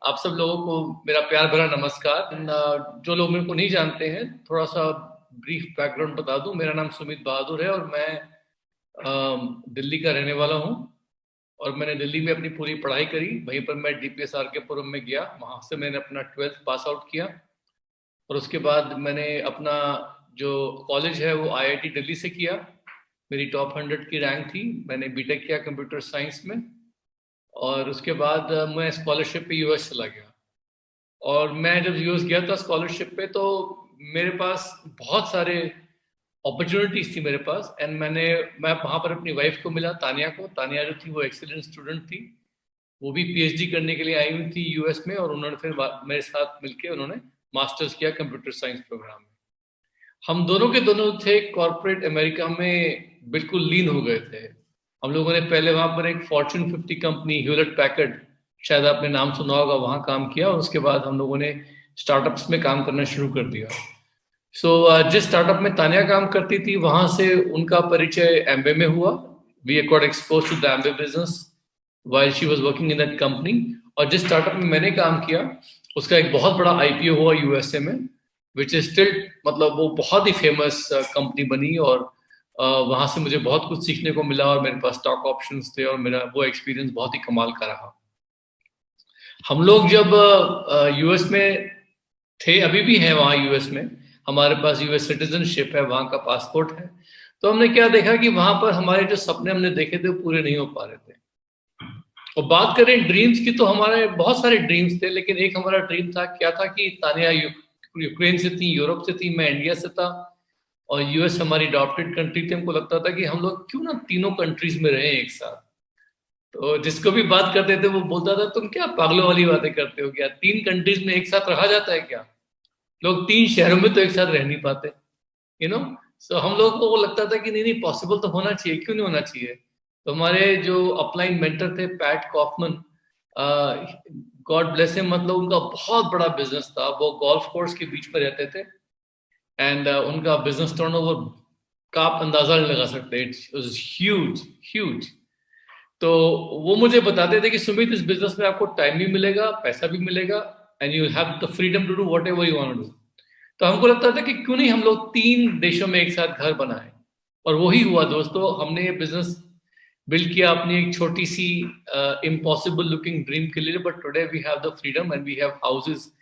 आप सब लोगों को मेरा प्यार भरा नमस्कार। जो लोग मेरे को नहीं जानते हैं, थोड़ा सा ब्रीफ बैकग्राउंड बता दूं। मेरा नाम सुमित बहादुर है और मैं दिल्ली का रहने वाला हूं। और मैंने दिल्ली में अपनी पूरी पढ़ाई करी। वहीं पर मैं डीपीएसआर के पुरम में गया, वहां से मैंने अपना 12th पास आउट किया। और उसके बाद मैंने अपना जो कॉलेज है वो आईआईटी दिल्ली से किया। मेरी टॉप 100 की रैंक थी। मैंने बीटेक किया कंप्यूटर साइंस में। और उसके बाद मैं स्कॉलरशिप पे यूएस चला गया। और मैं जब यूएस गया था स्कॉलरशिप पे, तो मेरे पास बहुत सारे अपॉर्चुनिटीज थी मेरे पास। एंड मैं वहाँ पर अपनी वाइफ को मिला, तानिया को। तानिया जो थी वो एक्सीलेंट स्टूडेंट थी। वो भी पीएचडी करने के लिए आई हुई थी यूएस में, और उन्होंने फिर मेरे साथ मिलके उन्होंने मास्टर्स किया कंप्यूटर साइंस प्रोग्राम में। हम दोनों के दोनों थे कॉर्पोरेट अमेरिका में बिल्कुल लीन हो गए थे। हम लोगों ने पहले वहां पर एक फॉर्च्यून 50 कंपनी ह्यूलेट पैकर्ड, शायद आपने नाम सुना होगा, वहां काम किया। और उसके बाद हम लोगों ने स्टार्टअप्स में काम करना शुरू कर दिया। जिस स्टार्टअप में तानिया काम करती थी, वहां से उनका परिचय एम्बे में हुआ। We got expose to the एम्बे business while she was working in that company. और जिस स्टार्टअप में मैंने काम किया, उसका एक बहुत बड़ा आईपीओ हुआ यूएसए में, विच इज स्टिल, मतलब वो बहुत ही फेमस कंपनी बनी। और वहां से मुझे बहुत कुछ सीखने को मिला, और मेरे पास स्टॉक ऑप्शंस थे, और मेरा वो एक्सपीरियंस बहुत ही कमाल का रहा। हम लोग जब यूएस में थे, अभी भी हैं वहाँ यूएस में, हमारे पास यूएस सिटीजनशिप है, वहाँ का पासपोर्ट है। तो हमने क्या देखा कि वहां पर हमारे जो सपने हमने देखे थे वो पूरे नहीं हो पा रहे थे। और बात करें ड्रीम्स की, तो हमारे बहुत सारे ड्रीम्स थे, लेकिन एक हमारा ड्रीम था, क्या था कि तानिया यूक्रेन से थी, यूरोप से थी, मैं इंडिया से था। और यूएस हमारी अडॉप्टेड कंट्री थी। हमको लगता था कि हम लोग क्यों ना तीनों कंट्रीज में रहे एक साथ। तो जिसको भी बात करते थे वो बोलता था, तुम क्या पागलों वाली बातें करते हो, क्या 3 कंट्रीज में एक साथ रहा जाता है क्या? लोग 3 शहरों में तो एक साथ रह नहीं पाते, यू नो। सो हम लोग को वो लगता था कि नहीं नहीं, पॉसिबल तो होना चाहिए, क्यों नहीं होना चाहिए। तो हमारे जो अपलाइन मेंटर थे, पैट कॉफमन, गॉड ब्लेस हिम, मतलब उनका बहुत बड़ा बिजनेस था। वो गोल्फ कोर्स के बीच में रहते थे। एंड उनका बिजनेस टर्नओवर का आप अंदाजा नहीं लगा सकते। It's huge, huge. तो वो मुझे बताते थे कि सुमित, इस बिजनेस में आपको टाइम भी मिलेगा, पैसा भी मिलेगा, and you have the freedom to do whatever you want to do. तो हमको लगता था कि क्यों नहीं हम लोग 3 देशों में एक साथ घर बनाए। और वही हुआ दोस्तों। हमने ये बिजनेस बिल्ड किया अपनी एक छोटी सी इम्पॉसिबल लुकिंग ड्रीम के लिए। But today we have the freedom and we have houses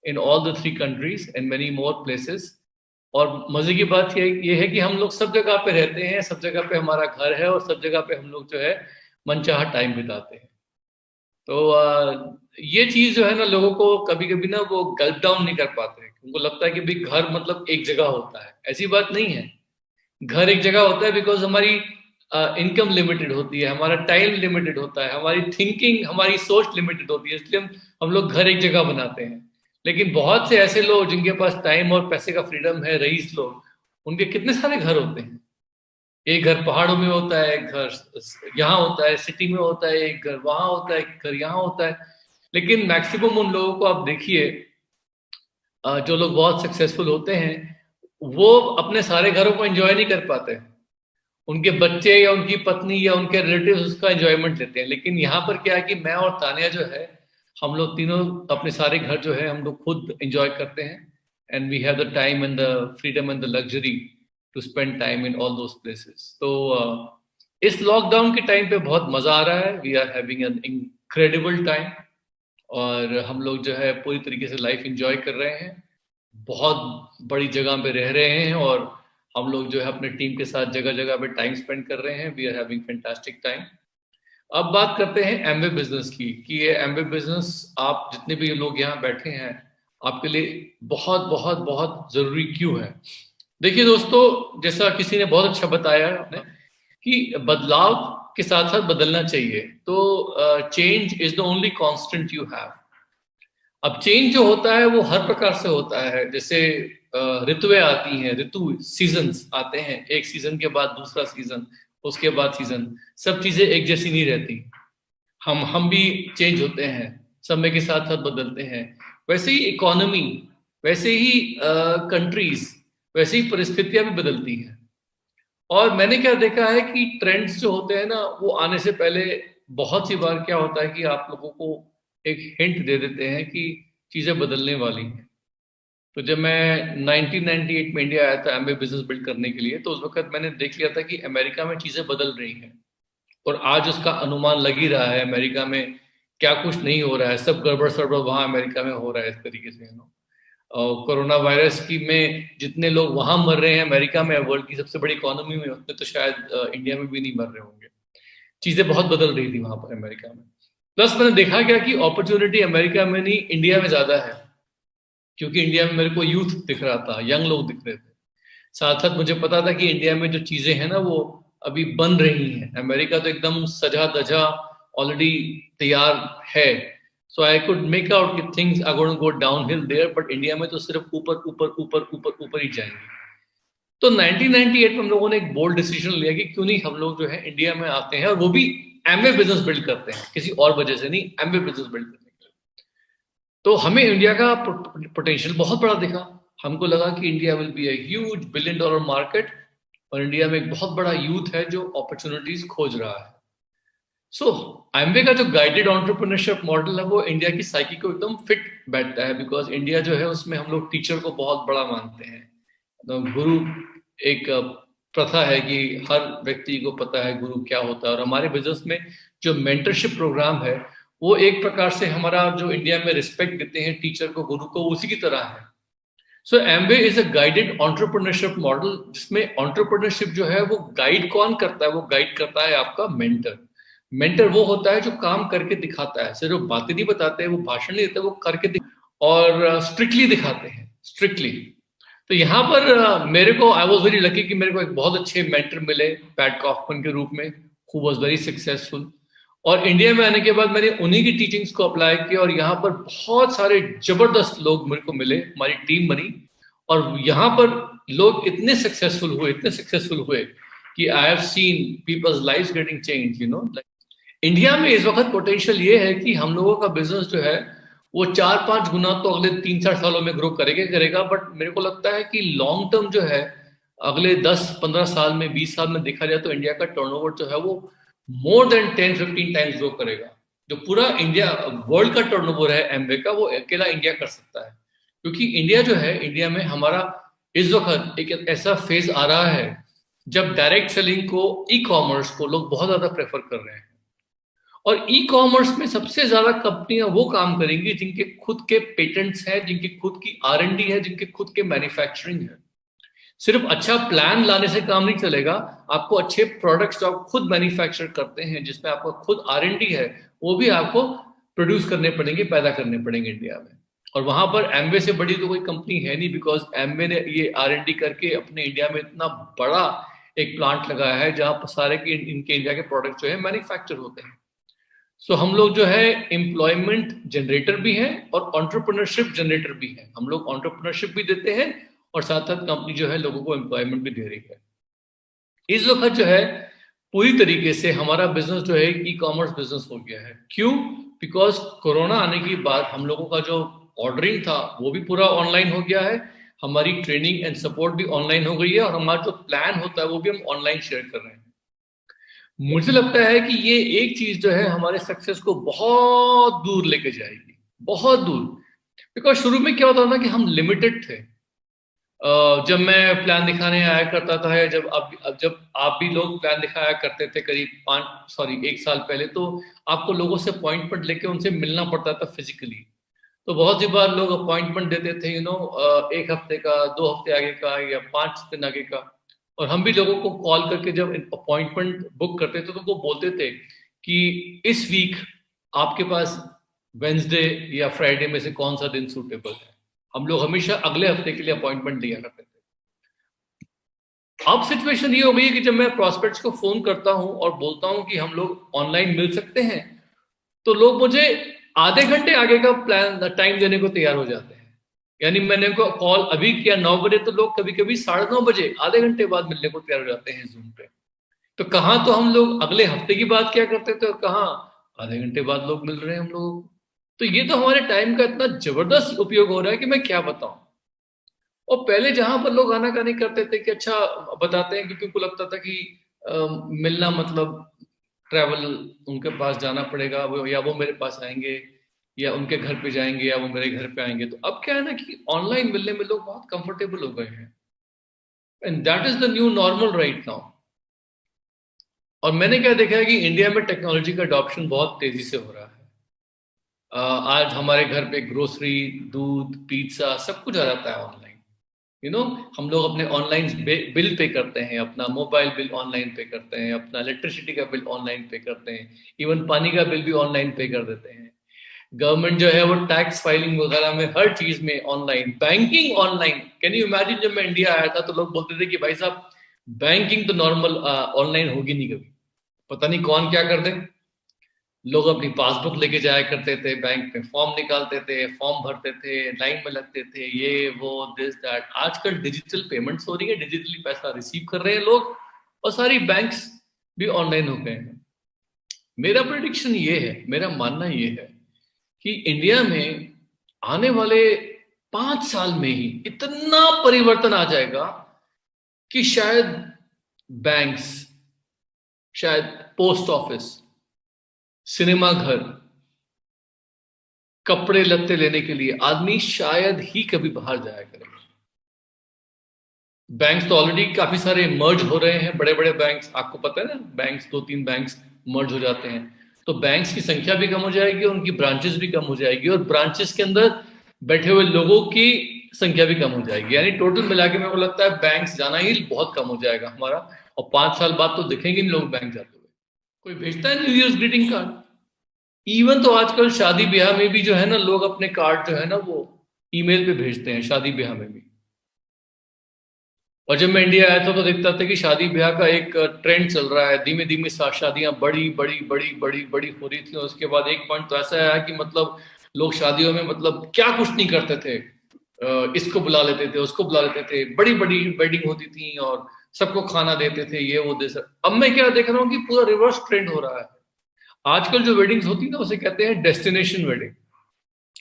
in all the 3 countries and many more places. और मजे की बात ये है कि हम लोग सब जगह पे रहते हैं, सब जगह पे हमारा घर है, और सब जगह पे हम लोग जो है मनचाहा टाइम बिताते हैं। तो ये चीज जो है ना, लोगों को कभी कभी ना वो गल्प डाउन नहीं कर पाते हैं। उनको लगता है कि भाई घर मतलब एक जगह होता है। ऐसी बात नहीं है। घर एक जगह होता है बिकॉज हमारी इनकम लिमिटेड होती है, हमारा टाइम लिमिटेड होता है, हमारी थिंकिंग, हमारी सोच लिमिटेड होती है, इसलिए हम लोग घर एक जगह बनाते हैं। लेकिन बहुत से ऐसे लोग जिनके पास टाइम और पैसे का फ्रीडम है, रईस लोग, उनके कितने सारे घर होते हैं। एक घर पहाड़ों में होता है, एक घर यहाँ होता है, सिटी में होता है, एक घर वहां होता है, एक घर यहाँ होता है। लेकिन मैक्सिमम उन लोगों को आप देखिए, जो लोग बहुत सक्सेसफुल होते हैं, वो अपने सारे घरों को एंजॉय नहीं कर पाते। उनके बच्चे या उनकी पत्नी या उनके रिलेटिव्स उसका एंजॉयमेंट लेते हैं। लेकिन यहाँ पर क्या है कि मैं और तानिया जो है, हम लोग तीनों अपने सारे घर जो है हम लोग खुद एंजॉय करते हैं। And we have the time and the freedom and the luxury to spend time in all those places. तो इस लॉकडाउन के टाइम पे बहुत मजा आ रहा है। We are having an incredible time. और हम लोग जो है पूरी तरीके से लाइफ एंजॉय कर रहे हैं, बहुत बड़ी जगह पे रह रहे हैं। और हम लोग जो है अपने टीम के साथ जगह जगह पे टाइम स्पेंड कर रहे हैं। We are having fantastic time. अब बात करते हैं एमवे बिजनेस की, कि ये एमवे बिजनेस, आप जितने भी लोग यहाँ बैठे हैं, आपके लिए बहुत बहुत बहुत जरूरी क्यों है। देखिए दोस्तों, जैसा किसी ने बहुत अच्छा बताया आपने, कि बदलाव के साथ साथ बदलना चाहिए। तो change is the only constant you have. अब चेंज जो होता है वो हर प्रकार से होता है। जैसे ऋतुएं आती हैं, ऋतु सीजन्स आते हैं, एक सीजन के बाद दूसरा सीजन, उसके बाद सीजन, सब चीजें एक जैसी नहीं रहती। हम भी चेंज होते हैं, समय के साथ साथ बदलते हैं। वैसे ही इकोनॉमी, वैसे ही कंट्रीज, वैसे ही परिस्थितियां भी बदलती हैं। और मैंने क्या देखा है कि ट्रेंड्स जो होते हैं ना, वो आने से पहले बहुत सी बार क्या होता है कि आप लोगों को एक हिंट दे देते हैं कि चीजें बदलने वाली हैं। तो जब मैं 1998 में इंडिया आया था एमबीए बिजनेस बिल्ड करने के लिए, तो उस वक्त मैंने देख लिया था कि अमेरिका में चीजें बदल रही हैं, और आज उसका अनुमान लग ही रहा है अमेरिका में क्या कुछ नहीं हो रहा है, सब गड़बड़ सड़बड़ वहां अमेरिका में हो रहा है इस तरीके से, और कोरोना वायरस की में जितने लोग वहां मर रहे हैं अमेरिका में, वर्ल्ड की सबसे बड़ी इकोनॉमी में, उतने तो शायद इंडिया में भी नहीं मर रहे होंगे। चीजें बहुत बदल रही थी वहां पर अमेरिका में। प्लस मैंने देखा क्या कि अपॉर्चुनिटी अमेरिका में नहीं इंडिया में ज्यादा है, क्योंकि इंडिया में मेरे को यूथ दिख रहा था, यंग लोग दिख रहे थे। साथ साथ मुझे पता था कि इंडिया में जो चीजें हैं ना वो अभी बन रही हैं, अमेरिका तो एकदम सजा धजा ऑलरेडी तैयार है। So I could make out कि things are going to go downhill there, but India में तो सिर्फ ऊपर ऊपर ऊपर ऊपर ऊपर ही जाएंगे। तो 1998 में हम लोगों ने एक बोल्ड डिसीजन लिया कि क्यों नहीं हम लोग जो है इंडिया में आते हैं, और वो भी एमवे बिजनेस बिल्ड करते हैं, किसी और वजह से नहीं, एमवे बिजनेस बिल्ड करने के लिए। तो हमें इंडिया का पोटेंशियल बहुत बड़ा दिखा। हमको लगा कि India will be huge $1 billion market, और इंडिया में एक बहुत बड़ा यूथ है जो अपॉर्चुनिटीज खोज रहा है। सो एमवे का जो गाइडेड एंटरप्रेन्योरशिप मॉडल है वो इंडिया की साइकी को एकदम फिट बैठता है, बिकॉज इंडिया जो है उसमें हम लोग टीचर को बहुत बड़ा मानते हैं। तो गुरु एक प्रथा है कि हर व्यक्ति को पता है गुरु क्या होता है, और हमारे बिजनेस में जो मेंटरशिप प्रोग्राम है वो एक प्रकार से हमारा जो इंडिया में रिस्पेक्ट देते हैं टीचर को, गुरु को, उसी की तरह है। So Amway is a guided entrepreneurship model, जिसमें एंटरप्रेन्योरशिप जो है वो गाइड कौन करता है, वो गाइड करता है आपका मेंटर। मेंटर वो होता है जो काम करके दिखाता है, सिर्फ बातें नहीं बताते हैं, वो भाषण नहीं देते, वो करके और स्ट्रिक्टली दिखाते हैं, स्ट्रिक्टली। तो यहाँ पर मेरे को आई वॉज वेरी लकी कि मेरे को एक बहुत अच्छे मेंटर मिले पैट कॉफमन के रूप में, हु वॉज वेरी सक्सेसफुल। और इंडिया में आने के बाद मैंने उन्हीं की टीचिंग्स को अप्लाई किया, और यहाँ पर बहुत सारे जबरदस्त लोग मेरे को मिले, हमारी टीम बनी, और यहाँ पर लोग इतने सक्सेसफुल हुए, इतने सक्सेसफुल हुए कि I have seen people's lives getting change, India में इस वक्त पोटेंशियल ये है कि हम लोगों का बिजनेस जो है वो 4-5 गुना तो अगले 3-4 सालों में ग्रो करेगा करेगा, बट मेरे को लगता है कि लॉन्ग टर्म जो है अगले 10-15 साल में, 20 साल में देखा जाए तो इंडिया का टर्नओवर जो है वो मोर देन 10-15 टाइम्स ग्रो करेगा। जो पूरा इंडिया वर्ल्ड का टर्नओवर है एमवे का, वो अकेला इंडिया कर सकता है, क्योंकि इंडिया जो है, इंडिया में हमारा इस वक्त एक ऐसा फेज आ रहा है जब डायरेक्ट सेलिंग को, ई कॉमर्स को लोग बहुत ज्यादा प्रेफर कर रहे हैं। और ई कॉमर्स में सबसे ज्यादा कंपनियां वो काम करेंगी जिनके खुद के पेटेंट्स हैं, जिनकी खुद की R&D है, जिनके खुद के मैन्युफैक्चरिंग है। सिर्फ अच्छा प्लान लाने से काम नहीं चलेगा, आपको अच्छे प्रोडक्ट्स जो आप खुद मैन्युफैक्चर करते हैं, जिसमें आपका खुद R&D है, वो भी आपको प्रोड्यूस करने पड़ेंगे, पैदा करने पड़ेंगे इंडिया में। और वहां पर एमवे से बड़ी तो कोई कंपनी है नहीं, बिकॉज एमवे ने ये R&D करके अपने इंडिया में इतना बड़ा एक प्लांट लगाया है जहां पर सारे के इनके इंडिया के प्रोडक्ट जो है मैन्युफैक्चर होते हैं। सो हम लोग जो है एम्प्लॉयमेंट जनरेटर भी हैं और एंटरप्रेन्योरशिप जनरेटर भी हैं। हम लोग एंटरप्रेन्योरशिप भी देते हैं, और साथ साथ कंपनी जो है लोगों को एम्प्लॉयमेंट भी दे रही है। इस वक्त जो है पूरी तरीके से हमारा बिजनेस जो है ई कॉमर्स बिजनेस हो गया है। क्यों? बिकॉज कोरोना आने के बाद हम लोगों का जो ऑर्डरिंग था वो भी पूरा ऑनलाइन हो गया है, हमारी ट्रेनिंग एंड सपोर्ट भी ऑनलाइन हो गई है, और हमारा जो प्लान होता है वो भी हम ऑनलाइन शेयर कर रहे हैं। मुझे लगता है कि ये एक चीज जो है हमारे सक्सेस को बहुत दूर लेके जाएगी, बहुत दूर। बिकॉज शुरू में क्या होता था ना कि हम लिमिटेड थे। जब मैं प्लान दिखाने आया करता था, या जब आप भी लोग प्लान दिखाया करते थे करीब 1 साल पहले, तो आपको लोगों से अपॉइंटमेंट लेके उनसे मिलना पड़ता था फिजिकली। तो बहुत सी बार लोग अपॉइंटमेंट देते थे, 1 हफ्ते का, 2 हफ्ते आगे का, या 5 दिन आगे का। और हम भी लोगों को कॉल करके जब अपॉइंटमेंट बुक करते थे तो वो बोलते थे कि इस वीक आपके पास वेंसडे या फ्राइडे में से कौन सा दिन सूटेबल है। हम लोग हमेशा अगले हफ्ते के लिए अपॉइंटमेंट लिया करते थे। अब सिचुएशन ये हो गई है कि जब मैं प्रॉस्पेक्ट्स को फोन करता हूं और बोलता हूं कि हम लोग ऑनलाइन मिल सकते हैं, तो लोग मुझे आधे घंटे आगे का प्लान टाइम देने को तैयार हो जाते हैं। यानी मैंने को कॉल अभी किया 9 बजे, तो लोग कभी कभी 9:30 बजे, आधे घंटे बाद मिलने को तैयार हो जाते हैं जूम पे। तो कहाँ तो हम लोग अगले हफ्ते की बात क्या करते थे, और कहाँ आधे घंटे बाद लोग मिल रहे हैं हम लोगों को। तो ये तो हमारे टाइम का इतना जबरदस्त उपयोग हो रहा है कि मैं क्या बताऊं। और पहले जहां पर लोग आनाकानी करते थे कि अच्छा बताते हैं, क्योंकि उनको लगता था कि मिलना मतलब ट्रैवल, उनके पास जाना पड़ेगा, वो या वो मेरे पास आएंगे, या उनके घर पे जाएंगे या वो मेरे घर पे आएंगे। तो अब क्या है ना कि ऑनलाइन मिलने में लोग बहुत कंफर्टेबल हो गए हैं, and that is the new normal right now. और मैंने क्या देखा है कि इंडिया में टेक्नोलॉजी का अडॉप्शन बहुत तेजी से हो रहा है। आज हमारे घर पे ग्रोसरी, दूध, पिज्जा सब कुछ आ जाता है ऑनलाइन। हम लोग अपने ऑनलाइन बिल पे करते हैं, अपना मोबाइल बिल ऑनलाइन पे करते हैं, अपना इलेक्ट्रिसिटी का बिल ऑनलाइन पे करते हैं, इवन पानी का बिल भी ऑनलाइन पे कर देते हैं। गवर्नमेंट जो है वो टैक्स फाइलिंग वगैरह में हर चीज में online, banking online. Can you imagine, जब मैं इंडिया आया था तो लोग बोलते थे कि भाई साहब बैंकिंग तो नॉर्मल ऑनलाइन होगी नहीं कभी, पता नहीं कौन क्या कर दे। लोग अपनी पासबुक लेके जाया करते थे, बैंक में फॉर्म निकालते थे, फॉर्म भरते थे, लाइन में लगते थे, ये वो दिस दैट। आजकल डिजिटल पेमेंट्स हो रही है, डिजिटली पैसा रिसीव कर रहे हैं लोग, और सारी बैंक्स भी ऑनलाइन हो गए हैं। मेरा प्रेडिक्शन ये है, मेरा मानना ये है कि इंडिया में आने वाले 5 साल में ही इतना परिवर्तन आ जाएगा कि शायद बैंक्स, शायद पोस्ट ऑफिस, सिनेमा घर, कपड़े लत्ते लेने के लिए आदमी शायद ही कभी बाहर जाया करेगा। बैंक्स तो ऑलरेडी काफी सारे मर्ज हो रहे हैं, बड़े बड़े बैंक्स, आपको पता है ना, बैंक्स 2-3 बैंक्स मर्ज हो जाते हैं, तो बैंक्स की संख्या भी कम हो जाएगी, उनकी ब्रांचेस भी कम हो जाएगी, और ब्रांचेस के अंदर बैठे हुए लोगों की संख्या भी कम हो जाएगी। यानी टोटल मिला के मेरे को लगता है बैंक्स जाना ही बहुत कम हो जाएगा हमारा, और 5 साल बाद तो दिखेंगे नहीं लोग बैंक जाते हुए। कोई भेजता है new years greeting card? Even तो आजकल शादी ब्याह में भी जो है ना, लोग अपने कार्ड जो है ना वो ईमेल पे भेजते हैं, शादी ब्याह में भी। और जब मैं इंडिया आया था तो देखता था कि शादी ब्याह का एक ट्रेंड चल रहा है, धीमे धीमे शादियां बड़ी बड़ी बड़ी बड़ी बड़ी हो रही थी। और उसके बाद एक पॉइंट तो ऐसा आया कि मतलब लोग शादियों में मतलब क्या कुछ नहीं करते थे, इसको बुला लेते थे, उसको बुला लेते थे, बड़ी बड़ी वेडिंग होती थी और सबको खाना देते थे, ये वो दे सब। अब मैं क्या देख रहा हूँ कि पूरा रिवर्स ट्रेंड हो रहा है। आजकल जो वेडिंग्स होती है ना, उसे कहते हैं डेस्टिनेशन वेडिंग।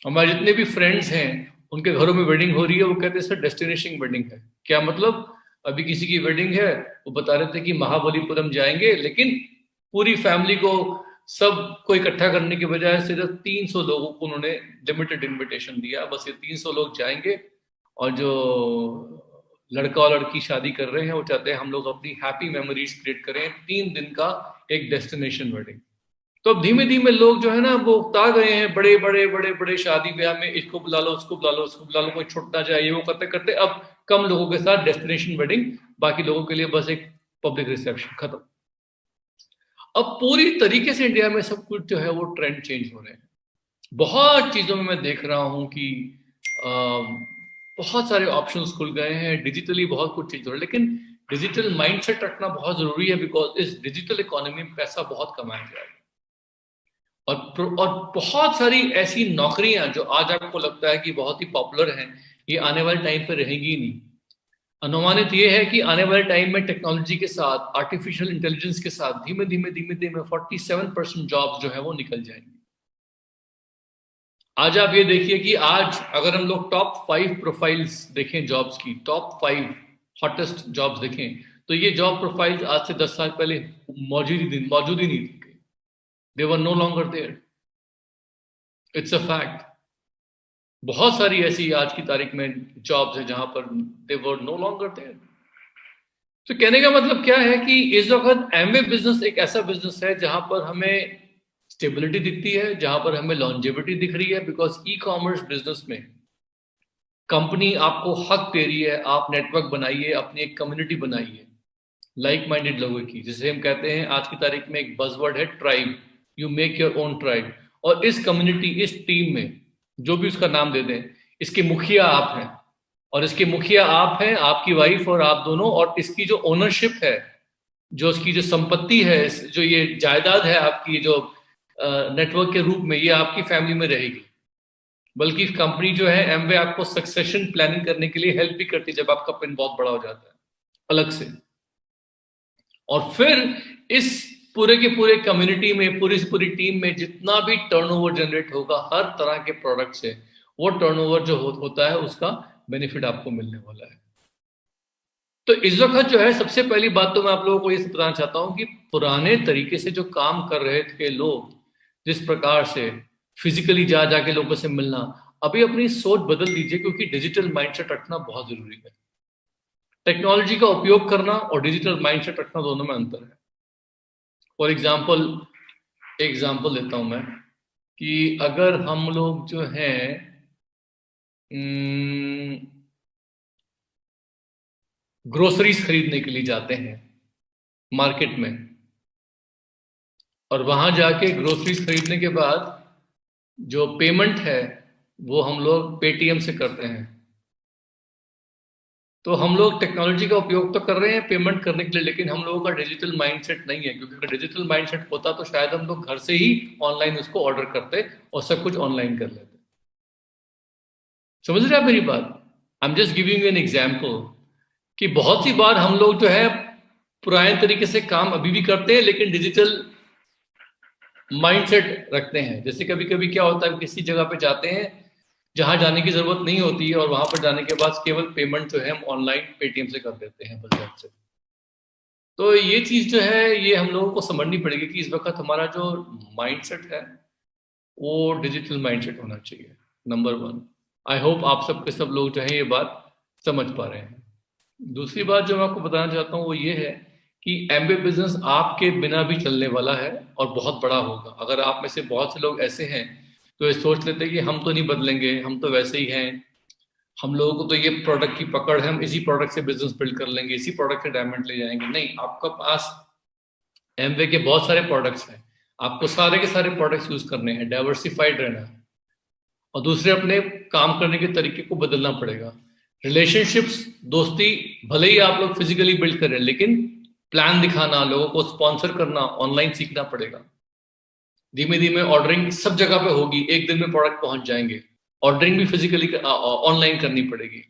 हमारे जितने भी फ्रेंड्स हैं उनके घरों में वेडिंग हो रही है, वो कहते हैं सर डेस्टिनेशन वेडिंग है। क्या मतलब? अभी किसी की वेडिंग है, वो बता रहे थे कि महाबलीपुरम जाएंगे, लेकिन पूरी फैमिली को, सबको इकट्ठा करने के बजाय सिर्फ 300 लोगों को उन्होंने लिमिटेड इनविटेशन दिया, बस ये 300 लोग जाएंगे। और जो लड़का और लड़की शादी कर रहे हैं वो चाहते हैं हम लोग अपनी हैप्पी मेमोरीज क्रिएट करें, 3 दिन का एक डेस्टिनेशन वेडिंग। तो अब धीमे धीमे लोग जो है ना वो उकता गए हैं, बड़े बड़े बड़े बड़े शादी ब्याह में इसको बुला लो, उसको बुला लो, उसको बुला लो, कोई छूट ना जाए, ये वो करते करते अब कम लोगों के साथ डेस्टिनेशन वेडिंग, बाकी लोगों के लिए बस एक पब्लिक रिसेप्शन, खत्म। अब पूरी तरीके से इंडिया में सब कुछ जो है वो ट्रेंड चेंज हो रहे हैं। बहुत चीजों में मैं देख रहा हूं कि बहुत सारे ऑप्शंस खुल गए हैं, डिजिटली बहुत कुछ चीज हो रहा है, लेकिन डिजिटल माइंडसेट रखना बहुत जरूरी है, बिकॉज इस डिजिटल इकोनॉमी में पैसा बहुत कमाया जाएगा। और बहुत सारी ऐसी नौकरियां जो आज आपको लगता है कि बहुत ही पॉपुलर हैं, ये आने वाले टाइम पे रहेंगी नहीं। अनुमानित ये है कि आने वाले टाइम में टेक्नोलॉजी के साथ, आर्टिफिशियल इंटेलिजेंस के साथ धीमे धीमे धीमे धीमे 47% जॉब्स जो है वो निकल जाएंगी। आज आप ये देखिए कि आज अगर हम लोग टॉप 5 प्रोफाइल्स देखें जॉब्स की, टॉप 5 हॉटेस्ट जॉब्स देखें, तो ये जॉब प्रोफाइल्स आज से 10 साल पहले मौजूद ही नहीं थी। They were no longer there. It's a fact. बहुत सारी ऐसी आज की तारीख में जॉब्स है जहां पर they were no longer there. तो कहने का मतलब क्या है कि इस वक्त एमवे बिजनेस एक ऐसा बिजनेस है जहां पर हमें स्टेबिलिटी दिखती है, जहां पर हमें लॉन्जेविटी दिख रही है, बिकॉज ई कॉमर्स बिजनेस में कंपनी आपको हक दे रही है, आप नेटवर्क बनाइए, अपनी एक कम्युनिटी बनाइए लाइक माइंडेड लोगों की। जैसे हम कहते हैं आज की तारीख में एक बजवर्ड है tribe, you make your own tribe. और इस कम्युनिटी, इस टीम में जो भी उसका नाम दे दें, इसके मुखिया आप हैं, और इसके मुखिया आप हैं, आपकी वाइफ और आप दोनों, और इसकी जो ओनरशिप है, जो इसकी जो संपत्ति है, जो ये जायदाद है आपकी, जो नेटवर्क के रूप में, ये आपकी फैमिली में रहेगी। बल्कि कंपनी जो है एमवे आपको सक्सेशन प्लानिंग करने के लिए हेल्प भी करती है जब आपका पिन बहुत बड़ा हो जाता है अलग से। और फिर इस पूरे के पूरे कम्युनिटी में, पूरी टीम में जितना भी टर्नओवर जनरेट होगा हर तरह के प्रोडक्ट से, वो टर्नओवर जो होता है उसका बेनिफिट आपको मिलने वाला है। तो इस वक्त जो है सबसे पहली बात तो मैं आप लोगों को ये बताना चाहता हूं कि पुराने तरीके से जो काम कर रहे थे लोग, जिस प्रकार से फिजिकली जा जाके लोगों से मिलना। अभी अपनी सोच बदल दीजिए, क्योंकि डिजिटल माइंडसेट रखना बहुत जरूरी है। टेक्नोलॉजी का उपयोग करना और डिजिटल माइंडसेट रखना दोनों में अंतर है। फॉर एग्जाम्पल देता हूं मैं कि अगर हम लोग जो हैं ग्रोसरीज खरीदने के लिए जाते हैं मार्केट में, और वहां जाके ग्रोसरीज खरीदने के बाद जो पेमेंट है वो हम लोग पेटीएम से करते हैं। तो हम लोग टेक्नोलॉजी का उपयोग तो कर रहे हैं पेमेंट करने के लिए, लेकिन हम लोगों का डिजिटल माइंडसेट नहीं है, क्योंकि अगर डिजिटल माइंडसेट होता तो शायद हम लोग घर से ही ऑनलाइन उसको ऑर्डर करते और सब कुछ ऑनलाइन कर लेते। समझ रहे हैं आप मेरी बात? I am just giving an example कि बहुत सी बार हम लोग जो है पुराने तरीके से काम अभी भी करते हैं, लेकिन डिजिटल माइंडसेट रखते हैं। जैसे कभी कभी क्या होता है, किसी जगह पे जाते हैं जहां जाने की जरूरत नहीं होती है, और वहां पर जाने के बाद केवल पेमेंट जो है हम ऑनलाइन पेटीएम से कर देते हैं बस से। तो ये चीज जो है ये हम लोगों को समझनी पड़ेगी कि इस वक्त हमारा जो माइंडसेट है वो डिजिटल माइंडसेट होना चाहिए, नंबर वन। आई होप आप सबके सब लोग जो है ये बात समझ पा रहे हैं। दूसरी बात जो मैं आपको बताना चाहता हूँ वो ये है कि एमबीए बिजनेस आपके बिना भी चलने वाला है और बहुत बड़ा होगा। अगर आप में से बहुत से लोग ऐसे हैं तो ये सोच लेते हैं कि हम तो नहीं बदलेंगे, हम तो वैसे ही हैं, हम लोगों को तो ये प्रोडक्ट की पकड़ है, हम इसी प्रोडक्ट से बिजनेस बिल्ड कर लेंगे, इसी प्रोडक्ट से डायमंड ले जाएंगे। नहीं, आपका पास एमवे के बहुत सारे प्रोडक्ट्स हैं, आपको सारे के सारे प्रोडक्ट्स यूज करने हैं, डाइवर्सिफाइड रहना है, और दूसरे अपने काम करने के तरीके को बदलना पड़ेगा। रिलेशनशिप्स, दोस्ती भले ही आप लोग फिजिकली बिल्ड करें, लेकिन प्लान दिखाना, लोगों को स्पॉन्सर करना ऑनलाइन सीखना पड़ेगा। धीमे धीमे ऑर्डरिंग सब जगह पे होगी, एक दिन में प्रोडक्ट पहुंच जाएंगे। ऑर्डरिंग भी फिजिकली ऑनलाइन करनी पड़ेगी,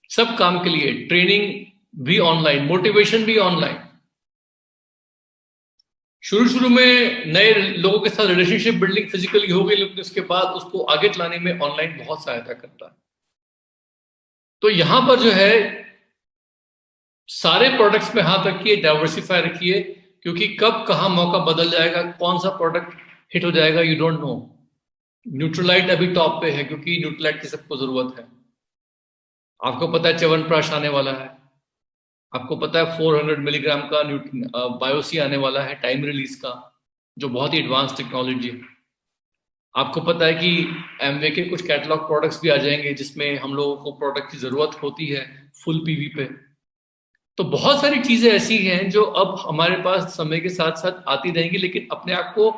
सब काम के लिए ट्रेनिंग भी ऑनलाइन, मोटिवेशन भी ऑनलाइन। शुरू शुरू में नए लोगों के साथ रिलेशनशिप बिल्डिंग फिजिकली हो गई, लेकिन उसके बाद उसको आगे चलाने में ऑनलाइन बहुत सहायता करता है। तो यहां पर जो है सारे प्रोडक्ट्स में हाथ रखिए, डाइवर्सिफाई रखिए, क्योंकि कब कहां मौका बदल जाएगा, कौन सा प्रोडक्ट हिट हो जाएगा, यू डोंट नो। न्यूट्रलाइट अभी टॉप पे है क्योंकि न्यूट्रलाइट की सबको जरूरत है। आपको पता है च्यवनप्राश आने वाला है, आपको पता है 400 मिलीग्राम का बायोसी आने वाला है टाइम रिलीज का, जो बहुत ही एडवांस टेक्नोलॉजी है। आपको पता है कि एमवे के कुछ कैटलॉग प्रोडक्ट्स भी आ जाएंगे जिसमें हम लोगों को प्रोडक्ट की जरूरत होती है फुल पीवी पे। तो बहुत सारी चीजें ऐसी हैं जो अब हमारे पास समय के साथ साथ आती रहेंगी, लेकिन अपने आप को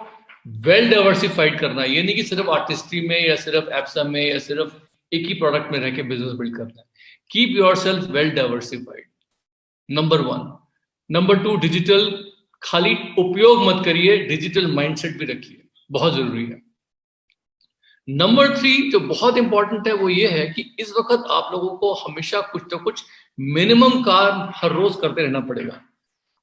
वेल डाइवर्सिफाइड करना, ये नहीं कि सिर्फ आर्टिस्ट्री में या सिर्फ एप्सा में या सिर्फ एक ही प्रोडक्ट में रह के बिजनेस बिल्ड करना है। Keep your self well diversified, number one. Number two, digital खाली उपयोग मत करिए, डिजिटल माइंडसेट भी रखिए, बहुत जरूरी है। नंबर थ्री जो बहुत इंपॉर्टेंट है वो ये है कि इस वक्त आप लोगों को हमेशा कुछ ना कुछ मिनिमम काम हर रोज करते रहना पड़ेगा।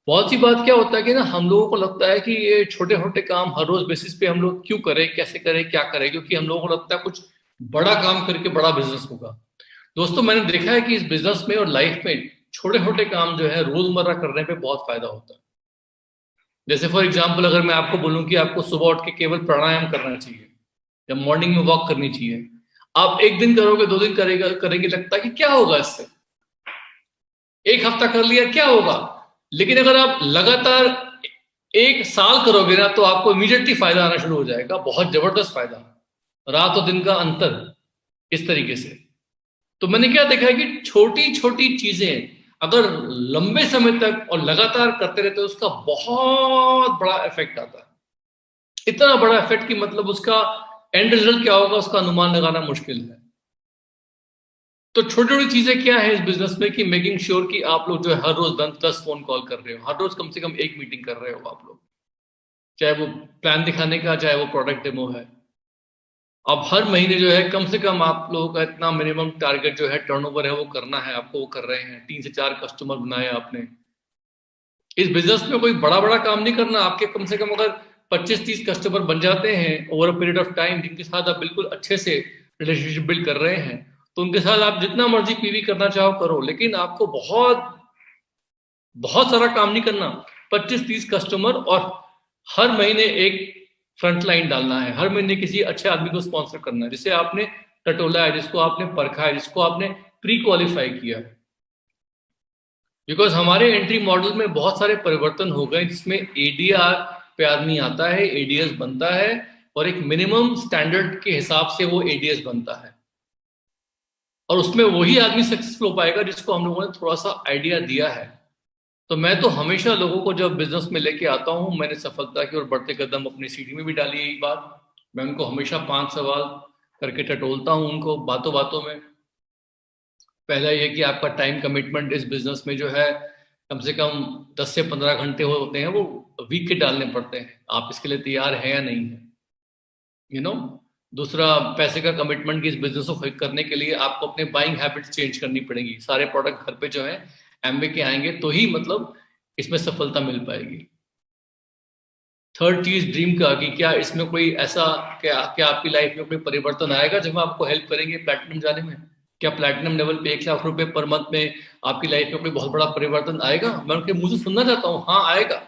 बहुत सी बात क्या होता है कि ना हम लोगों को लगता है कि ये छोटे छोटे काम हर रोज बेसिस पे हम लोग क्यों करें, कैसे करें, क्या करें, क्योंकि हम लोगों को लगता है कुछ बड़ा काम करके बड़ा बिजनेस होगा। दोस्तों, मैंने देखा है कि इस बिजनेस में और लाइफ में छोटे छोटे काम जो है रोजमर्रा करने पे बहुत फायदा होता है। जैसे फॉर एग्जाम्पल अगर मैं आपको बोलूं कि आपको सुबह उठ के केवल प्राणायाम करना चाहिए या मॉर्निंग में वॉक करनी चाहिए, आप एक दिन करोगे, दो दिन करेंगे, लगता है कि क्या होगा इससे, एक हफ्ता कर लिया क्या होगा। लेकिन अगर आप लगातार एक साल करोगे ना तो आपको इमीडिएटली फायदा आना शुरू हो जाएगा, बहुत जबरदस्त फायदा, रात और दिन का अंतर, इस तरीके से। तो मैंने क्या देखा है कि छोटी छोटी चीजें अगर लंबे समय तक और लगातार करते रहते हैं उसका बहुत बड़ा इफेक्ट आता है। इतना बड़ा इफेक्ट कि मतलब उसका एंड रिजल्ट क्या होगा उसका अनुमान लगाना मुश्किल है। तो छोटी छोटी चीजें क्या है इस बिजनेस में कि मेकिंग श्योर कि आप लोग जो है हर रोज 10 फोन कॉल कर रहे हो, हर रोज कम से कम एक मीटिंग कर रहे हो आप लोग, चाहे वो प्लान दिखाने का, चाहे वो प्रोडक्ट डेमो है। अब हर महीने जो है कम से कम आप लोगों का इतना मिनिमम टारगेट जो है टर्नओवर है वो करना है आपको, वो कर रहे हैं। 3 से 4 कस्टमर बनाए आपने। इस बिजनेस में कोई बड़ा बड़ा काम नहीं करना, आपके कम से कम अगर 25-30 कस्टमर बन जाते हैं over a period of time, जिनके साथ आप बिल्कुल अच्छे से रिलेशनशिप बिल्ड कर रहे हैं, तो उनके साथ आप जितना मर्जी पीवी करना चाहो करो, लेकिन आपको बहुत बहुत सारा काम नहीं करना। 25-30 कस्टमर और हर महीने एक फ्रंट लाइन डालना है, हर महीने किसी अच्छे आदमी को स्पॉन्सर करना है जिसे आपने टटोला है, जिसको आपने परखा है, जिसको आपने प्री क्वालिफाई किया है। बिकॉज हमारे एंट्री मॉडल में बहुत सारे परिवर्तन हो गए जिसमें एडीआर पे आदमी आता है, एडीएस बनता है और एक मिनिमम स्टैंडर्ड के हिसाब से वो एडीएस बनता है, और उसमें वही आदमी सक्सेसफुल हो पाएगा जिसको हम लोगों ने थोड़ा सा आइडिया दिया है। तो मैं तो हमेशा लोगों को जब बिजनेस में लेके आता हूँ, मैंने सफलता की और बढ़ते कदम अपनी सीढ़ी में भी डाली है। यही बात मैं उनको हमेशा 5 सवाल करके टटोलता हूँ उनको बातों बातों में। पहला ये कि आपका टाइम कमिटमेंट इस बिजनेस में जो है कम से कम 10 से 15 घंटे होते हैं, वो वीक के डालने पड़ते हैं। आप इसके लिए तैयार हैं या नहीं है, यू नो। दूसरा, पैसे का कमिटमेंट कि इस बिजनेस को करने के लिए आपको अपने बाइंग हैबिट्स चेंज करनी पड़ेगी। सारे प्रोडक्ट घर पे जो है एमवे के आएंगे तो ही मतलब इसमें सफलता मिल पाएगी। थर्ड चीज, ड्रीम का, कि क्या इसमें कोई ऐसा, क्या आपकी लाइफ में कोई परिवर्तन आएगा जब हम आपको हेल्प करेंगे प्लैटिनम जाने में? क्या प्लैटिनम लेवल पे 1 लाख रुपए पर मंथ में आपकी लाइफ में कोई बहुत बड़ा परिवर्तन आएगा? मैं उनके मुंह से सुनना चाहता हूँ, हाँ आएगा,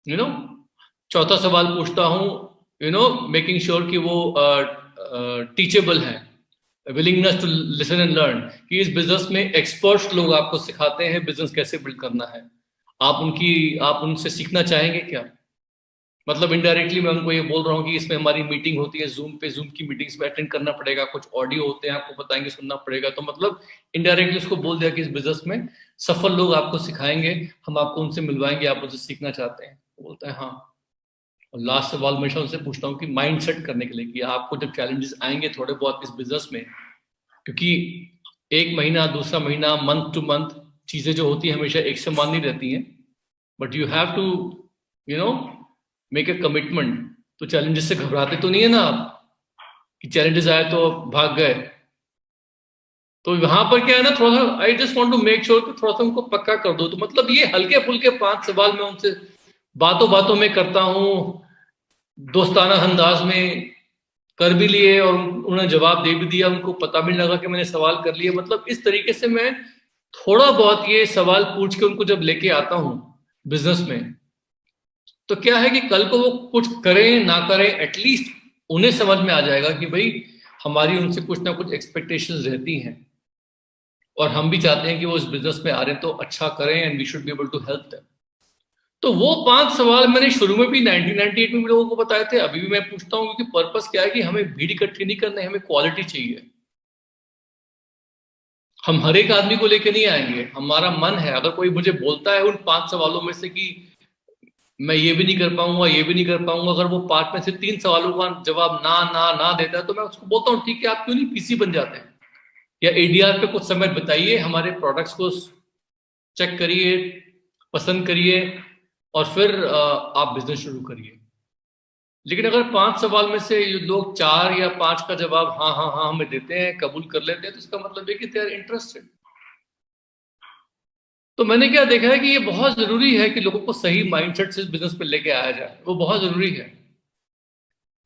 यू नो। चौथा सवाल पूछता हूँ, यू नो, मेकिंग श्योर कि वो टीचेबल है, willingness to listen and learn, कि इस बिजनेस में एक्सपर्ट्स लोग आपको सिखाते हैं बिजनेस कैसे बिल्ड करना है। आप उनसे सीखना चाहेंगे क्या? मतलब इनडायरेक्टली मैं उनको ये बोल रहा हूँ कि इसमें हमारी मीटिंग होती है जूम पे, जूम की मीटिंग्स में अटेंड करना पड़ेगा, कुछ ऑडियो होते हैं आपको बताएंगे, सुनना पड़ेगा। तो मतलब इनडायरेक्टली उसको बोल दिया कि इस बिजनेस में सफल लोग आपको सिखाएंगे, हम आपको उनसे मिलवाएंगे, आप उनसे सीखना चाहते हैं? वो बोलता है हाँ। और लास्ट सवाल हमेशा उनसे पूछता हूँ कि माइंड सेट करने के लिए, कि आपको जब चैलेंजेस आएंगे थोड़े बहुत इस बिजनेस में, क्योंकि एक महीना, दूसरा महीना, मंथ टू मंथ चीजें जो होती है हमेशा एक समान नहीं रहती हैं, but you have to, you know, make a commitment. तो चैलेंजेस से घबराते तो नहीं है ना आप, कि चैलेंजेस आए तो भाग गए? तो वहां पर क्या है ना, थोड़ा सा I just want to make sure कि थोड़ा सा उनको पक्का कर दो। तो मतलब ये हल्के फुल्के 5 सवाल मैं उनसे बातों बातों में करता हूँ, दोस्ताना अंदाज में कर भी लिए और उन्होंने जवाब दे भी दिया, उनको पता भी नहीं लगा कि मैंने सवाल कर लिए। मतलब इस तरीके से मैं थोड़ा बहुत ये सवाल पूछ के उनको जब लेके आता हूँ बिजनेस में, तो क्या है कि कल को वो कुछ करें ना करें, एटलीस्ट उन्हें समझ में आ जाएगा कि भाई हमारी उनसे कुछ ना कुछ एक्सपेक्टेशंस रहती हैं, और हम भी चाहते हैं कि वो इस बिजनेस में आ रहे हैं तो अच्छा करें, and we should be able to help them. तो वो 5 सवाल मैंने शुरू में भी 1998 में भी लोगों को बताए थे, अभी भी मैं पूछता हूँ, क्योंकि पर्पस क्या है कि हमें भीड़ इकट्ठी नहीं करना है, हमें क्वालिटी चाहिए। हम हर एक आदमी को लेके नहीं आएंगे, हमारा मन है। अगर कोई मुझे बोलता है उन 5 सवालों में से कि मैं ये भी नहीं कर पाऊंगा, ये भी नहीं कर पाऊंगा, अगर वो 5 में से 3 सवालों का जवाब ना ना ना देता है, तो मैं उसको बोलता हूँ ठीक है, आप क्यों नहीं पीसी बन जाते हैं, या एडीआर पे कुछ समय बताइए, हमारे प्रोडक्ट्स को चेक करिए, पसंद करिए, और फिर आप बिजनेस शुरू करिए। लेकिन अगर 5 सवाल में से ये लोग 4 या 5 का जवाब हाँ हाँ हाँ हमें देते हैं, कबूल कर लेते हैं, तो इसका मतलब है कि दे आर इंटरेस्टेड। तो मैंने क्या देखा है कि ये बहुत जरूरी है कि लोगों को सही माइंडसेट से बिजनेस पे लेके आया जाए, वो बहुत जरूरी है।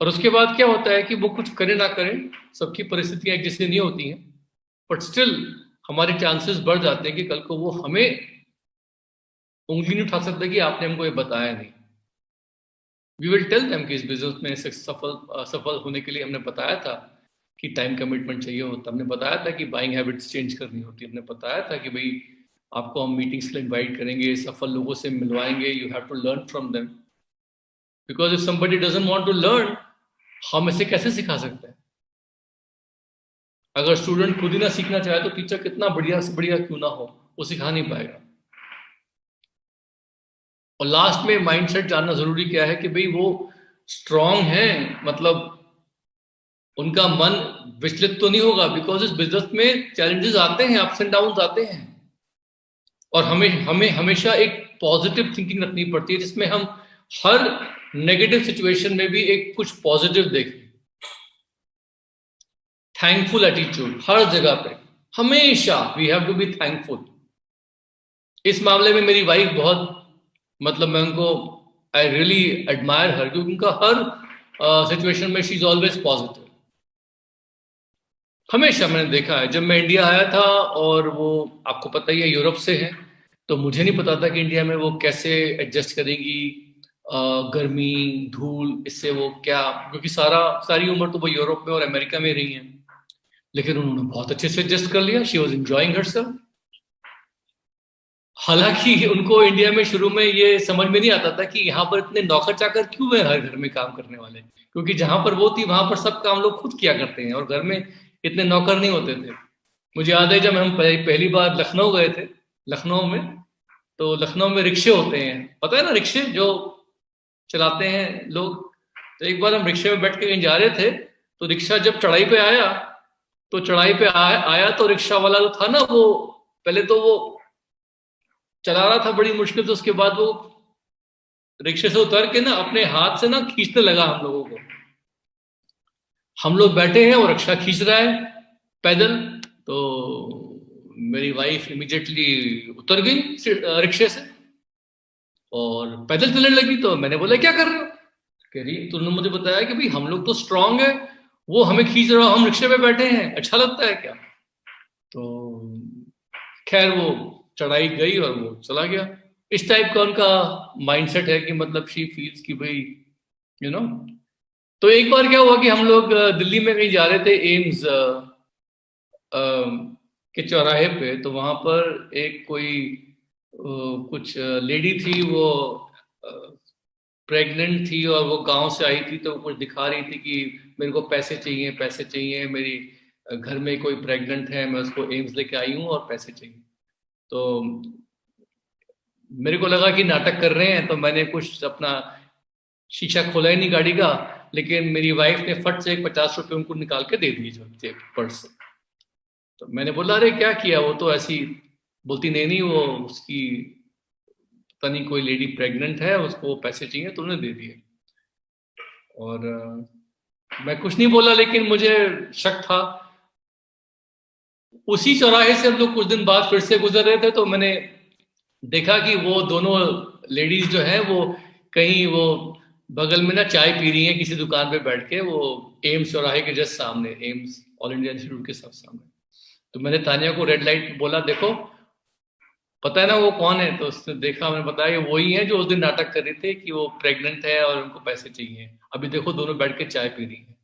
और उसके बाद क्या होता है कि वो कुछ करें ना करें, सबकी परिस्थितियां एक जैसी नहीं होती हैं, बट स्टिल हमारे चांसेस बढ़ जाते हैं कि कल को वो हमें उंगली नहीं उठा सकते कि आपने हमको ये बताया नहीं। वी विल टेल देम कि इस बिजनेस में सफल होने के लिए हमने बताया था कि टाइम कमिटमेंट चाहिए होता, हमने बताया था कि बाइंग हैबिट्स चेंज करनी होती, हमने बताया था कि भाई आपको हम मीटिंग्स के लिए इनवाइट करेंगे, सफल लोगों से मिलवाएंगे, you have to learn from them. Because if somebody doesn't want to learn, हम इसे कैसे सिखा सकते हैं? अगर स्टूडेंट खुद ही ना सीखना चाहे तो टीचर कितना बढ़िया से बढ़िया क्यों ना हो, वो सिखा नहीं पाएगा। और लास्ट में माइंडसेट जानना जरूरी क्या है कि भाई वो स्ट्रांग है, मतलब उनका मन विचलित तो नहीं होगा, बिकॉज इस बिजनेस में चैलेंजेस आते हैं, अप्स एंड डाउन आते हैं, और हमें हमें हमेशा एक पॉजिटिव थिंकिंग रखनी पड़ती है, जिसमें हम हर नेगेटिव सिचुएशन में भी एक कुछ पॉजिटिव देखें। थैंकफुल एटीट्यूड हर जगह पे, हमेशा we have to be thankful. इस मामले में मेरी वाइफ बहुत, मतलब मैं उनको, आई रियली एडमायर हर, क्योंकि उनका हर सिचुएशन में शी इज ऑलवेज पॉजिटिव। हमेशा मैंने देखा है, जब मैं इंडिया आया था, और वो आपको पता ही है यूरोप से है, तो मुझे नहीं पता था कि इंडिया में वो कैसे एडजस्ट करेगी, गर्मी, धूल, इससे वो क्या, क्योंकि सारी उम्र तो वो यूरोप में और अमेरिका में रही हैं, लेकिन उन्होंने बहुत अच्छे से एडजस्ट कर लिया। She was enjoying herself. हालांकि उनको इंडिया में शुरू में ये समझ में नहीं आता था कि यहाँ पर इतने नौकर चाकर क्यों है हर घर में काम करने वाले, क्योंकि जहां पर वो थी वहां पर सब काम लोग खुद किया करते हैं और घर में इतने नौकर नहीं होते थे। मुझे याद है जब हम पहली बार लखनऊ गए थे, लखनऊ में, तो लखनऊ में रिक्शे होते हैं, पता है ना, रिक्शे जो चलाते हैं लोग। तो एक बार हम रिक्शे में बैठ के कहीं जा रहे थे, तो रिक्शा जब चढ़ाई पे आया, तो चढ़ाई पे आया तो रिक्शा वाला जो था ना, वो पहले तो वो चला रहा था बड़ी मुश्किल से, उसके बाद वो रिक्शे से उतर के ना अपने हाथ से ना खींचने लगा हम लोगों को। हम लोग बैठे हैं, वो रिक्शा खींच रहा है पैदल। तो मेरी वाइफ इमीडिएटली उतर गई रिक्शे से और पैदल चलने लगी। तो मैंने बोला क्या कर रहे हो? कह रही तुमने मुझे बताया कि भाई हम लोग तो स्ट्रांग है, वो हमें खींच रहा हो, हम रिक्शे पे बैठे हैं, अच्छा लगता है क्या? तो खैर वो चढ़ाई गई और वो चला गया। इस टाइप का उनका माइंडसेट है कि मतलब शी फील्स कि भाई यू नो। तो एक बार क्या हुआ कि हम लोग दिल्ली में कहीं जा रहे थे, एम्स के चौराहे पे। तो वहां पर एक कोई कुछ लेडी थी, वो प्रेग्नेंट थी और वो गांव से आई थी, तो कुछ दिखा रही थी कि मेरे को पैसे चाहिए, पैसे चाहिए, मेरी घर में कोई प्रेग्नेंट है, मैं उसको एम्स लेके आई हूँ और पैसे चाहिए। तो मेरे को लगा कि नाटक कर रहे हैं, तो मैंने कुछ अपना शीशा खोला ही नहीं गाड़ी का, लेकिन मेरी वाइफ ने फट से 50 रुपए उनको निकाल के दे दिए जो थे पर्स से। तो मैंने बोला अरे क्या किया? वो तो ऐसी बोलती, नहीं नहीं, वो उसकी पता नहीं कोई लेडी प्रेग्नेंट है, उसको पैसे चाहिए तो उन्होंने दे दिए। और मैं कुछ नहीं बोला, लेकिन मुझे शक था। उसी चौराहे से हम लोग कुछ दिन बाद फिर से गुजर रहे थे, तो मैंने देखा कि वो दोनों लेडीज जो है वो कहीं वो बगल में ना चाय पी रही हैं किसी दुकान पे बैठ के, वो एम्स चौराहे के जस्ट सामने, एम्स ऑल इंडिया इंस्टीट्यूट के सब सामने। तो मैंने तानिया को रेड लाइट बोला, देखो पता है ना वो कौन है? तो उसने देखा, मैंने बताया ये वही है जो उस दिन नाटक कर रहे थे कि वो प्रेग्नेंट है और उनको पैसे चाहिए। अभी देखो दोनों बैठ के चाय पी रही है।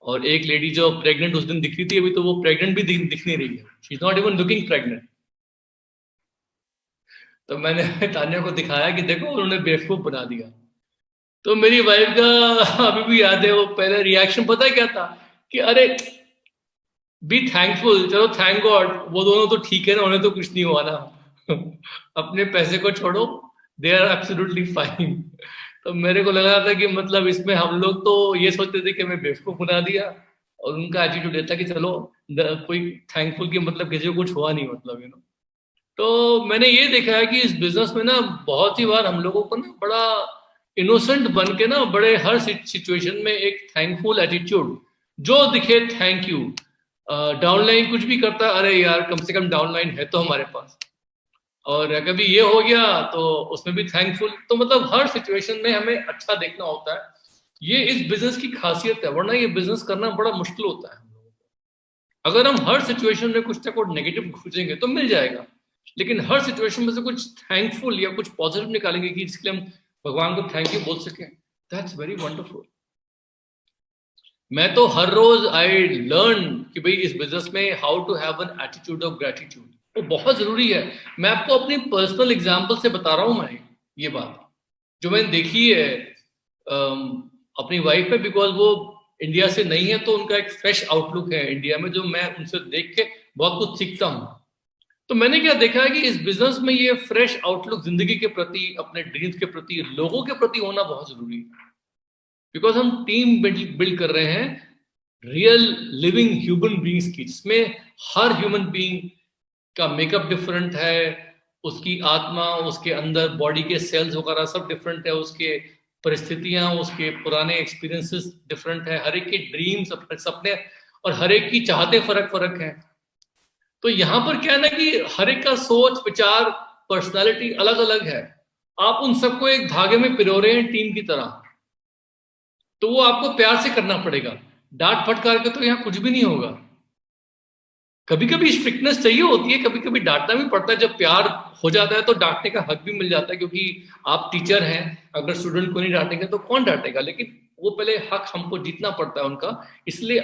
और एक लेडी जो प्रेग्नेंट उस दिन दिख रही थी, अभी तो वो प्रेग्नेंट भी दिख नहीं रही है, she is not even looking pregnant. तो मैंने तानिया को दिखाया कि देखो उन्होंने बेवकूफ बना दिया। तो मेरी वाइफ का अभी भी याद है, वो पहले रिएक्शन पता है क्या था कि अरे बी थैंकफुल, चलो थैंक गॉड, वो दोनों तो ठीक है ना, उन्हें तो कुछ नहीं हुआ ना। अपने पैसे को छोड़ो, दे आर एब्सोल्युटली फाइन। तो मेरे को लग रहा था कि मतलब इसमें हम लोग तो ये सोचते थे कि मैं बेवकूफ बना दिया, और उनका एटीट्यूड ये था कि चलो कोई थैंकफुल की मतलब किसी को कुछ हुआ नहीं, मतलब तो मैंने ये देखा है कि इस बिजनेस में ना बहुत सी बार हम लोगों को ना बड़ा इनोसेंट बन के ना बड़े हर सिचुएशन में एक थैंकफुल एटीट्यूड, जो दिखे थैंक यू, डाउनलाइन कुछ भी करता है, अरे यार कम से कम डाउनलाइन है तो हमारे पास, और कभी ये हो गया तो उसमें भी थैंकफुल। तो मतलब हर सिचुएशन में हमें अच्छा देखना होता है। ये इस बिजनेस की खासियत है, वरना ये बिजनेस करना बड़ा मुश्किल होता है हम लोगों को। अगर हम हर सिचुएशन में कुछ ना कुछ नेगेटिव खोजेंगे तो मिल जाएगा, लेकिन हर सिचुएशन में से कुछ थैंकफुल या कुछ पॉजिटिव निकालेंगे कि जिसके लिए हम भगवान को थैंक यू बोल सकें, दैट्स वेरी वंडरफुल। मैं तो हर रोज आई लर्न कि भाई इस बिजनेस में how to have an attitude of gratitude, वो बहुत जरूरी है। मैं आपको अपनी पर्सनल एग्जांपल से बता रहा हूं, मैं ये बात जो मैंने देखी है अपनी वाइफ पे, बिकॉज वो इंडिया से नहीं है, तो उनका एक फ्रेश आउटलुक है इंडिया में, जो मैं उनसे देख के बहुत कुछ सीखता हूँ। तो मैंने क्या देखा है कि इस बिजनेस में ये फ्रेश आउटलुक जिंदगी के प्रति, अपने ड्रीम्स के प्रति, लोगों के प्रति होना बहुत जरूरी है। बिकॉज हम टीम बिल्ड कर रहे हैं रियल लिविंग ह्यूमन बींग्स की, जिसमें हर ह्यूमन बींग का मेकअप डिफरेंट है, उसकी आत्मा, उसके अंदर बॉडी के सेल्स वगैरह सब डिफरेंट है, उसके परिस्थितियां, उसके पुराने एक्सपीरियंसेस डिफरेंट है, हर एक के ड्रीम्स, अपने सपने, और हर एक की चाहते फर्क फर्क हैं। तो यहां पर क्या है ना कि हर एक का सोच, विचार, पर्सनालिटी अलग अलग है। आप उन सबको एक धागे में पिरो रहे हैं टीम की तरह, तो वो आपको प्यार से करना पड़ेगा। डांट फटकार के तो यहाँ कुछ भी नहीं होगा। कभी कभी स्ट्रिक्टनेस चाहिए होती है, कभी कभी डांटना भी पड़ता है। जब प्यार हो जाता है तो डांटने का हक भी मिल जाता है, क्योंकि आप टीचर हैं, अगर स्टूडेंट को नहीं डांटेंगे तो कौन डांटेगा। लेकिन वो पहले हक हमको जीतना पड़ता है उनका, इसलिए